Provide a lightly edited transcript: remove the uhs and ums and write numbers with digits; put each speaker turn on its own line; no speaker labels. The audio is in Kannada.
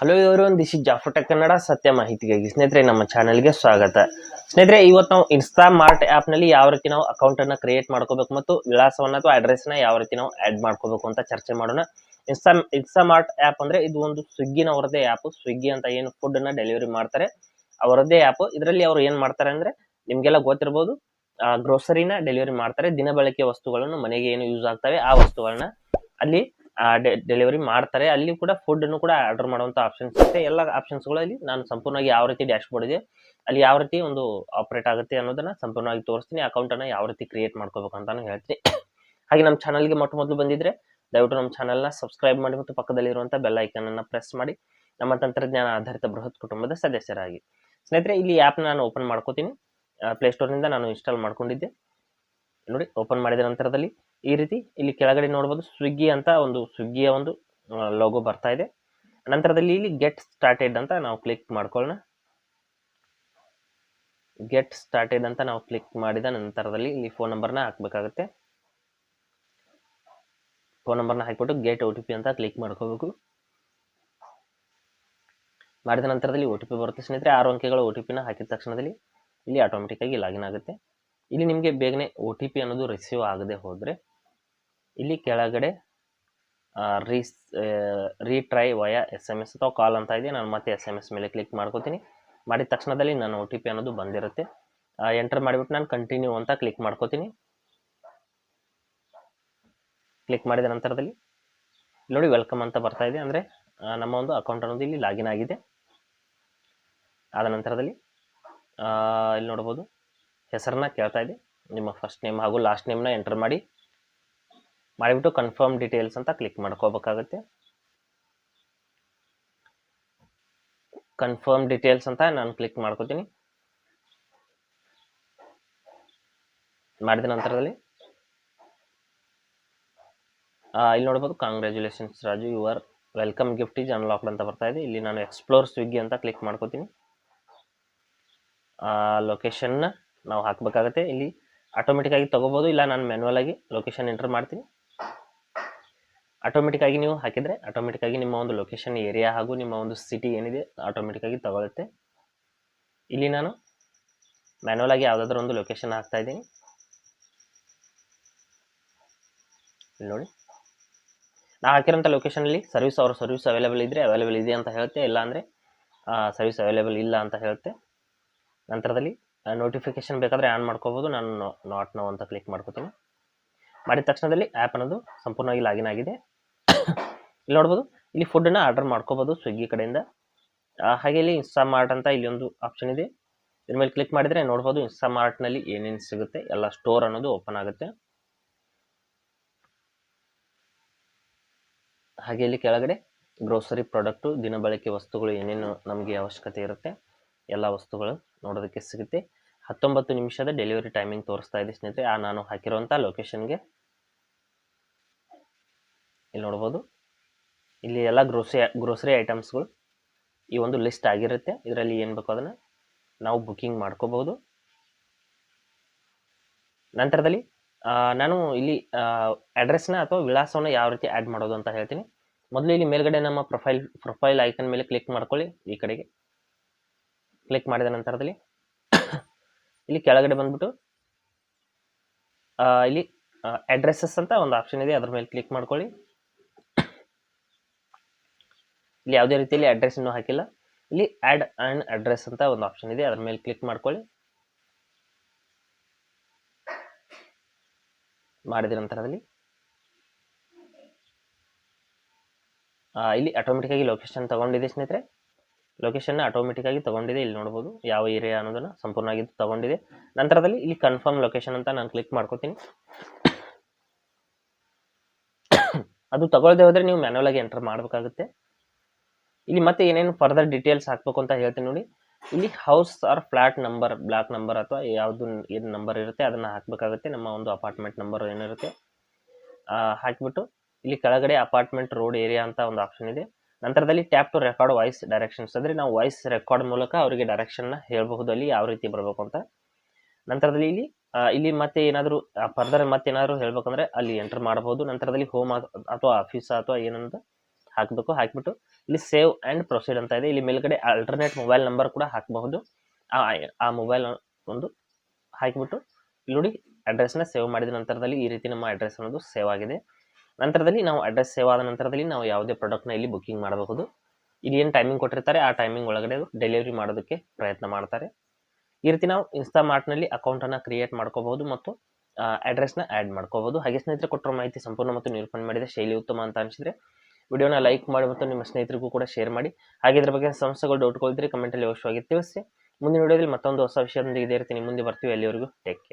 Hello everyone, this is Jafar tech Kannada ಸತ್ಯ ಮಾಹಿತಿಗಾಗಿ. ಸ್ನೇಹಿತರೆ, ನಮ್ಮ ಚಾನೆಲ್ಗೆ ಸ್ವಾಗತ. ಸ್ನೇಹಿತರೆ, ಇವತ್ತು ನಾವು ಇನ್ಸ್ಟಾಮಾರ್ಟ್ ನಲ್ಲಿ ಯಾವ ರೀತಿ ನಾವು ಅಕೌಂಟ್ ಅನ್ನ ಕ್ರಿಯೇಟ್ ಮಾಡ್ಕೋಬೇಕು ಮತ್ತು ವಿಳಾಸವನ್ನ ಅಥವಾ ಅಡ್ರೆಸ್ ನ ಯಾವ ರೀತಿ ನಾವು ಆಡ್ ಮಾಡ್ಕೋಬೇಕು ಅಂತ ಚರ್ಚೆ ಮಾಡೋಣ. ಇನ್ಸ್ಟಾಮಾರ್ಟ್ ಆಪ್ ಅಂದ್ರೆ ಇದು ಒಂದು ಸ್ವಿಗ್ಗಿನವರದೇ ಆಪ್. ಸ್ವಿಗ್ಗಿ ಅಂತ ಏನು ಫುಡ್ ಅನ್ನ ಡೆಲಿವರಿ ಮಾಡ್ತಾರೆ ಅವರದ್ದೇ ಆಪ್. ಇದರಲ್ಲಿ ಅವರು ಏನ್ ಮಾಡ್ತಾರೆ ಅಂದ್ರೆ ನಿಮ್ಗೆಲ್ಲ ಗೊತ್ತಿರಬಹುದು, ಗ್ರೋಸರಿನ ಡೆಲಿವರಿ ಮಾಡ್ತಾರೆ. ದಿನ ಬಳಕೆಯ ವಸ್ತುಗಳನ್ನು, ಮನೆಗೆ ಏನು ಯೂಸ್ ಆಗ್ತವೆ ಆ ವಸ್ತುಗಳನ್ನ ಅಲ್ಲಿ ಡೆಲಿವರಿ ಮಾಡ್ತಾರೆ. ಅಲ್ಲಿ ಕೂಡ ಫುಡ್ ಅನ್ನು ಕೂಡ ಆರ್ಡರ್ ಮಾಡುವಂತ ಆಪ್ಷನ್ಸ್ ಇರುತ್ತೆ. ಎಲ್ಲ ಆಪ್ಷನ್ಸ್ ಗಳಲ್ಲಿ ನಾನು ಸಂಪೂರ್ಣವಾಗಿ ಯಾವ ರೀತಿ ಡ್ಯಾಶ್ ಬೋರ್ಡ್ ಇದೆ, ಅಲ್ಲಿ ಯಾವ ರೀತಿ ಒಂದು ಆಪರೇಟ್ ಆಗುತ್ತೆ ಅನ್ನೋದನ್ನ ಸಂಪೂರ್ಣವಾಗಿ ತೋರಿಸ್ತೀನಿ. ಅಕೌಂಟ್ ಅನ್ನ ಯಾವ ರೀತಿ ಕ್ರಿಯೇಟ್ ಮಾಡ್ಕೋಬೇಕು ಅಂತಾನು ಹೇಳ್ತೀನಿ. ಹಾಗೆ ನಮ್ಮ ಚಾನಲ್ಗೆ ಮೊದಲು ಬಂದಿದ್ರೆ ದಯವಿಟ್ಟು ನಮ್ಮ ಚಾನಲ್ನ ಸಬ್ಸ್ಕ್ರೈಬ್ ಮಾಡಿ ಮತ್ತು ಪಕ್ಕದಲ್ಲಿರುವಂತಹ ಬೆಲ್ ಐಕನ್ ಅನ್ನ ಪ್ರೆಸ್ ಮಾಡಿ ನಮ್ಮ ತಂತ್ರಜ್ಞಾನ ಆಧಾರಿತ ಬೃಹತ್ ಕುಟುಂಬದ ಸದಸ್ಯರಾಗಿ. ಸ್ನೇಹಿತರೆ, ಇಲ್ಲಿ ಆ್ಯಪ್ ನಾನು ಓಪನ್ ಮಾಡ್ಕೋತೀನಿ. ಪ್ಲೇಸ್ಟೋರ್ನಿಂದ ನಾನು ಇನ್ಸ್ಟಾಲ್ ಮಾಡ್ಕೊಂಡಿದ್ದೆ. ನೋಡಿ, ಓಪನ್ ಮಾಡಿದ ನಂತರದಲ್ಲಿ ಈ ರೀತಿ ಇಲ್ಲಿ ಕೆಳಗಡೆ ನೋಡಬಹುದು ಸ್ವಿಗ್ಗಿ ಅಂತ ಒಂದು ಸ್ವಿಗ್ಗಿಯ ಒಂದು ಲೋಗೋ ಬರ್ತಾ ಇದೆ. ನಂತರದಲ್ಲಿ ಇಲ್ಲಿ ಗೆಟ್ ಸ್ಟಾರ್ಟೆಡ್ ಅಂತ ನಾವು ಕ್ಲಿಕ್ ಮಾಡ್ಕೊಳ್ಳೋಣ. ಗೆಟ್ ಸ್ಟಾರ್ಟೆಡ್ ಅಂತ ನಾವು ಕ್ಲಿಕ್ ಮಾಡಿದ ನಂತರದಲ್ಲಿ ಇಲ್ಲಿ ಫೋನ್ ನಂಬರ್ನ ಹಾಕಬೇಕಾಗುತ್ತೆ. ಫೋನ್ ನಂಬರ್ನ ಹಾಕಿಬಿಟ್ಟು ಗೆಟ್ OTP ಅಂತ ಕ್ಲಿಕ್ ಮಾಡ್ಕೋಬೇಕು. ಮಾಡಿದ ನಂತರದಲ್ಲಿ OTP ಬರುತ್ತೆ ಸ್ನೇಹಿತರೆ. 6 ಅಂಕೆಗಳ OTPನ ಹಾಕಿದ ತಕ್ಷಣದಲ್ಲಿ ಇಲ್ಲಿ ಆಟೋಮೆಟಿಕ್ ಆಗಿ ಲಾಗಿನ್ ಆಗುತ್ತೆ. ಇಲ್ಲಿ ನಿಮಗೆ ಬೇಗನೆ OTP ಅನ್ನೋದು ರಿಸೀವ್ ಆಗದೆ ಹೋದ್ರೆ ಇಲ್ಲಿ ಕೆಳಗಡೆ ರೀಟ್ರೈ ವಯಾ SMS ಅಥವಾ ಕಾಲ್ ಅಂತ ಇದೆ. ನಾನು ಮತ್ತೆ SMS ಮೇಲೆ ಕ್ಲಿಕ್ ಮಾಡ್ಕೋತೀನಿ. ಮಾಡಿದ ತಕ್ಷಣದಲ್ಲಿ ನನ್ನ OTP ಅನ್ನೋದು ಬಂದಿರುತ್ತೆ. ಎಂಟರ್ ಮಾಡಿಬಿಟ್ಟು ನಾನು ಕಂಟಿನ್ಯೂ ಅಂತ ಕ್ಲಿಕ್ ಮಾಡ್ಕೋತೀನಿ. ಕ್ಲಿಕ್ ಮಾಡಿದ ನಂತರದಲ್ಲಿ ನೋಡಿ ವೆಲ್ಕಮ್ ಅಂತ ಬರ್ತಾ ಇದೆ. ಅಂದರೆ ನಮ್ಮ ಒಂದು ಅಕೌಂಟ್ ಅನ್ನೋದು ಇಲ್ಲಿ ಲಾಗಿನ್ ಆಗಿದೆ. ಆದ ನಂತರದಲ್ಲಿ ಇಲ್ಲಿ ನೋಡ್ಬೋದು ಹೆಸರನ್ನ ಕೇಳ್ತಾ ಇದೆ. ನಿಮ್ಮ ಫಸ್ಟ್ ನೇಮ್ ಹಾಗೂ ಲಾಸ್ಟ್ ನೇಮ್ನ ಎಂಟರ್ ಮಾಡಿಬಿಟ್ಟು ಕನ್ಫರ್ಮ್ ಡೀಟೇಲ್ಸ್ ಅಂತ ಕ್ಲಿಕ್ ಮಾಡ್ಕೋಬೇಕಾಗುತ್ತೆ. ಕನ್ಫರ್ಮ್ ಡೀಟೇಲ್ಸ್ ಅಂತ ನಾನು ಕ್ಲಿಕ್ ಮಾಡ್ಕೋತೀನಿ. ಮಾಡಿದ ನಂತರದಲ್ಲಿ ಇಲ್ಲಿ ನೋಡ್ಬೋದು congratulations Raju, your welcome gift is unlocked ಅಂತ ಬರ್ತಾ ಇದೆ. ಇಲ್ಲಿ ನಾನು ಎಕ್ಸ್ಪ್ಲೋರ್ ಸ್ವಿಗ್ಗಿ ಅಂತ ಕ್ಲಿಕ್ ಮಾಡ್ಕೋತೀನಿ. ಲೊಕೇಶನ್ನ ನಾವು ಹಾಕಬೇಕಾಗುತ್ತೆ. ಇಲ್ಲಿ ಆಟೋಮೆಟಿಕ್ ಆಗಿ ತಗೋಬೋದು, ಇಲ್ಲ ನಾನು ಮ್ಯಾನ್ಯುವಲ್ ಆಗಿ ಲೊಕೇಶನ್ ಎಂಟರ್ ಮಾಡ್ತೀನಿ. ಆಟೋಮೆಟಿಕ್ ಆಗಿ ನೀವು ಹಾಕಿದರೆ ಆಟೋಮೆಟಿಕ್ ಆಗಿ ನಿಮ್ಮ ಒಂದು ಲೊಕೇಶನ್ ಏರಿಯಾ ಹಾಗೂ ನಿಮ್ಮ ಒಂದು ಸಿಟಿ ಏನಿದೆ ಆಟೋಮೆಟಿಕ್ ಆಗಿ ತಗೊಳುತ್ತೆ. ಇಲ್ಲಿ ನಾನು ಮ್ಯಾನ್ಯುವಲ್ ಆಗಿ ಯಾವುದಾದ್ರೂ ಒಂದು ಲೊಕೇಶನ್ ಹಾಕ್ತಾ ಇದ್ದೀನಿ. ಇಲ್ಲಿ ನೋಡಿ, ನಾವು ಹಾಕಿರೋಂಥ ಲೊಕೇಶನಲ್ಲಿ ಸರ್ವಿಸ್ ಅವೈಲೇಬಲ್ ಇದ್ದರೆ ಅವೈಲೇಬಲ್ ಇದೆ ಅಂತ ಹೇಳುತ್ತೆ, ಇಲ್ಲ ಅಂದರೆ ಸರ್ವಿಸ್ ಅವೈಲೇಬಲ್ ಇಲ್ಲ ಅಂತ ಹೇಳುತ್ತೆ. ನಂತರದಲ್ಲಿ ನೋಟಿಫಿಕೇಶನ್ ಬೇಕಾದರೆ ಆನ್ ಮಾಡ್ಕೋಬೋದು. ನಾನು ನಾಟ್ ನೋ ಅಂತ ಕ್ಲಿಕ್ ಮಾಡ್ಕೋತೀನಿ. ಮಾಡಿದ ತಕ್ಷಣದಲ್ಲಿ ಆ್ಯಪ್ ಅನ್ನೋದು ಸಂಪೂರ್ಣವಾಗಿ ಲಾಗಿನ್ ಆಗಿದೆ. ಇಲ್ಲಿ ನೋಡ್ಬೋದು, ಇಲ್ಲಿ ಫುಡ್ಡನ್ನ ಆರ್ಡರ್ ಮಾಡ್ಕೋಬೋದು ಸ್ವಿಗ್ಗಿ ಕಡೆಯಿಂದ. ಹಾಗೆ ಇಲ್ಲಿ ಇನ್ಸ್ಟಾಮಾರ್ಟ್ ಅಂತ ಇಲ್ಲಿ ಒಂದು ಆಪ್ಷನ್ ಇದೆ. ಇದ್ರ ಮೇಲೆ ಕ್ಲಿಕ್ ಮಾಡಿದರೆ ನೋಡ್ಬೋದು ಇನ್ಸ್ಟಾಮಾರ್ಟ್ನಲ್ಲಿ ಏನೇನು ಸಿಗುತ್ತೆ ಎಲ್ಲ ಸ್ಟೋರ್ ಅನ್ನೋದು ಓಪನ್ ಆಗುತ್ತೆ. ಹಾಗೆ ಇಲ್ಲಿ ಕೆಳಗಡೆ ಗ್ರೋಸರಿ ಪ್ರಾಡಕ್ಟು, ದಿನಬಳಕೆ ವಸ್ತುಗಳು ಏನೇನು ನಮಗೆ ಅವಶ್ಯಕತೆ ಇರುತ್ತೆ ಎಲ್ಲ ವಸ್ತುಗಳು ನೋಡೋದಕ್ಕೆ ಸಿಗುತ್ತೆ. 19 ನಿಮಿಷದ ಡೆಲಿವರಿ ಟೈಮಿಂಗ್ ತೋರಿಸ್ತಾ ಇದೆ ಸ್ನೇಹಿತರೆ ನಾನು ಹಾಕಿರುವಂಥ ಲೊಕೇಶನ್ಗೆ. ಇಲ್ಲಿ ನೋಡ್ಬೋದು, ಇಲ್ಲಿ ಎಲ್ಲ ಗ್ರೋಸರಿ ಐಟಮ್ಸ್ಗಳು ಈ ಒಂದು ಲಿಸ್ಟ್ ಆಗಿರುತ್ತೆ. ಇದರಲ್ಲಿ ಏನು ಬೇಕೋ ಅದನ್ನು ನಾವು ಬುಕ್ಕಿಂಗ್ ಮಾಡ್ಕೋಬಹುದು. ನಂತರದಲ್ಲಿ ನಾನು ಇಲ್ಲಿ ಅಡ್ರೆಸ್ನ ಅಥವಾ ವಿಳಾಸವನ್ನು ಯಾವ ರೀತಿ ಆ್ಯಡ್ ಮಾಡೋದು ಅಂತ ಹೇಳ್ತೀನಿ. ಮೊದಲು ಇಲ್ಲಿ ಮೇಲ್ಗಡೆ ನಮ್ಮ ಪ್ರೊಫೈಲ್ ಐಕನ್ ಮೇಲೆ ಕ್ಲಿಕ್ ಮಾಡ್ಕೊಳ್ಳಿ. ಈ ಕಡೆಗೆ ಕ್ಲಿಕ್ ಮಾಡಿದ ನಂತರದಲ್ಲಿ ಇಲ್ಲಿ ಕೆಳಗಡೆ ಬಂದ್ಬಿಟ್ಟು ಇಲ್ಲಿ ಅಡ್ರೆಸ್ಸಸ್ ಅಂತ ಒಂದು ಆಪ್ಷನ್ ಇದೆ, ಅದ್ರ ಮೇಲೆ ಕ್ಲಿಕ್ ಮಾಡ್ಕೊಳ್ಳಿ. ಇಲ್ಲಿ ಯಾವುದೇ ರೀತಿಯಲ್ಲಿ ಅಡ್ರೆಸ್ ಇನ್ನೂ ಹಾಕಿಲ್ಲ. ಇಲ್ಲಿ ಆ್ಯಡ್ ಆ್ಯಂಡ್ ಅಡ್ರೆಸ್ ಅಂತ ಒಂದು ಆಪ್ಷನ್ ಇದೆ, ಅದ್ರ ಮೇಲೆ ಕ್ಲಿಕ್ ಮಾಡ್ಕೊಳ್ಳಿ. ಮಾಡಿದ ನಂತರದಲ್ಲಿ ಇಲ್ಲಿ ಆಟೋಮೆಟಿಕ್ ಆಗಿ ಲೊಕೇಶನ್ ತಗೊಂಡಿದೆ ಸ್ನೇಹಿತರೆ. ಲೊಕೇಶನ್ನ ಆಟೋಮೆಟಿಕ್ ಆಗಿ ತಗೊಂಡಿದೆ. ಇಲ್ಲಿ ನೋಡ್ಬೋದು ಯಾವ ಏರಿಯಾ ಅನ್ನೋದನ್ನ ಸಂಪೂರ್ಣವಾಗಿ ತಗೊಂಡಿದೆ. ನಂತರದಲ್ಲಿ ಇಲ್ಲಿ ಕನ್ಫರ್ಮ್ ಲೊಕೇಶನ್ ಅಂತ ನಾನು ಕ್ಲಿಕ್ ಮಾಡ್ಕೋತೀನಿ. ಅದು ತಗೊಳ್ಳದೆ ಹೋದ್ರೆ ನೀವು ಮ್ಯಾನ್ಯುವಲ್ ಆಗಿ ಎಂಟರ್ ಮಾಡಬೇಕಾಗುತ್ತೆ. ಇಲ್ಲಿ ಮತ್ತೆ ಏನೇನು ಫರ್ದರ್ ಡೀಟೇಲ್ಸ್ ಹಾಕ್ಬೇಕು ಅಂತ ಹೇಳ್ತೀನಿ ನೋಡಿ. ಇಲ್ಲಿ house or flat number, block number ಅಥವಾ ಯಾವುದು ಏನು ನಂಬರ್ ಇರುತ್ತೆ ಅದನ್ನ ಹಾಕಬೇಕಾಗುತ್ತೆ. ನಮ್ಮ ಒಂದು ಅಪಾರ್ಟ್ಮೆಂಟ್ ನಂಬರ್ ಏನಿರುತ್ತೆ ಹಾಕಿಬಿಟ್ಟು ಇಲ್ಲಿ ಕೆಳಗಡೆ ಅಪಾರ್ಟ್ಮೆಂಟ್ ರೋಡ್ ಏರಿಯಾ ಅಂತ ಒಂದು ಆಪ್ಷನ್ ಇದೆ. ನಂತರದಲ್ಲಿ tap to record voice directions, ಅಂದರೆ ನಾವು ವಾಯ್ಸ್ ರೆಕಾರ್ಡ್ ಮೂಲಕ ಅವರಿಗೆ ಡೈರೆಕ್ಷನ್ನ ಹೇಳಬಹುದು ಅಲ್ಲಿ ಯಾವ ರೀತಿ ಬರಬೇಕು ಅಂತ. ನಂತರದಲ್ಲಿ ಇಲ್ಲಿ ಮತ್ತೆ ಏನಾದರೂ ಫರ್ದರ್ ಮತ್ತೇನಾದರೂ ಹೇಳ್ಬೇಕಂದ್ರೆ ಅಲ್ಲಿ ಎಂಟರ್ ಮಾಡಬಹುದು. ನಂತರದಲ್ಲಿ ಹೋಮ್ ಅಥವಾ ಆಫೀಸ್ ಅಥವಾ ಏನಂತ ಹಾಕಬೇಕು. ಹಾಕಿಬಿಟ್ಟು ಇಲ್ಲಿ ಸೇವ್ ಆ್ಯಂಡ್ ಪ್ರೊಸೀಡ್ ಅಂತ ಇದೆ. ಇಲ್ಲಿ ಮೇಲ್ಗಡೆ ಆಲ್ಟರ್ನೇಟ್ ಮೊಬೈಲ್ ನಂಬರ್ ಕೂಡ ಹಾಕಬಹುದು. ಆ ಮೊಬೈಲ್ ಒಂದು ಹಾಕಿಬಿಟ್ಟು ಇಲ್ಲಿ ನೋಡಿ ಅಡ್ರೆಸ್ನ ಸೇವ್ ಮಾಡಿದ ನಂತರದಲ್ಲಿ ಈ ರೀತಿ ನಮ್ಮ ಅಡ್ರೆಸ್ ಅನ್ನೋದು ಸೇವ್ ಆಗಿದೆ. ನಂತರದಲ್ಲಿ ನಾವು ಅಡ್ರೆಸ್ ಸೇವ್ ಆದ ನಂತರದಲ್ಲಿ ನಾವು ಯಾವುದೇ ಪ್ರಾಡಕ್ಟ್ನ ಇಲ್ಲಿ ಬುಕ್ಕಿಂಗ್ ಮಾಡಬಹುದು. ಇಲ್ಲಿ ಏನು ಟೈಮಿಂಗ್ ಕೊಟ್ಟಿರ್ತಾರೆ ಆ ಟೈಮಿಂಗ್ ಒಳಗಡೆ ಡೆಲಿವರಿ ಮಾಡೋದಕ್ಕೆ ಪ್ರಯತ್ನ ಮಾಡ್ತಾರೆ. ಈ ರೀತಿ ನಾವು ಇನ್ಸ್ಟಾಮಾರ್ಟ್ನಲ್ಲಿ ಅಕೌಂಟನ್ನು ಕ್ರಿಯೇಟ್ ಮಾಡ್ಕೋಬಹುದು ಮತ್ತು ಅಡ್ರೆಸ್ನ ಆ್ಯಡ್ ಮಾಡ್ಕೋಬಹುದು. ಹಾಗೆ ಸ್ನೇಹಿತರೆ, ಕೊಟ್ಟಿರೋ ಮಾಹಿತಿ ಸಂಪೂರ್ಣ ಮತ್ತು ನಿರೂಪಣೆ ಮಾಡಿದ ಶೈಲಿ ಉತ್ತಮ ಅಂತ ಅನಿಸಿದ್ರೆ ವಿಡಿಯೋನ ಲೈಕ್ ಮಾಡಿ ಮತ್ತು ನಿಮ್ಮ ಸ್ನೇಹಿತರಿಗೂ ಕೂಡ ಶೇರ್ ಮಾಡಿ. ಹಾಗೆ ಇದ್ರ ಬಗ್ಗೆ ಸಮಸ್ಯೆಗಳು ಡೌಟ್ಗಳಿದ್ರೆ ಕಮೆಂಟಲ್ಲಿ ಅವಶ್ಯವಾಗಿ ತಿಳಿಸಿ. ಮುಂದಿನ ವಿಡಿಯೋದಲ್ಲಿ ಮತ್ತೊಂದು ಹೊಸ ವಿಷಯದೊಂದಿಗೆ ಇದೇ ರೀತಿ ನಿಮ್ಮ ಮುಂದೆ ಬರ್ತೀವಿ. ಅಲ್ಲಿವರೆಗೂ ಟೇಕ್ ಕೇರ್.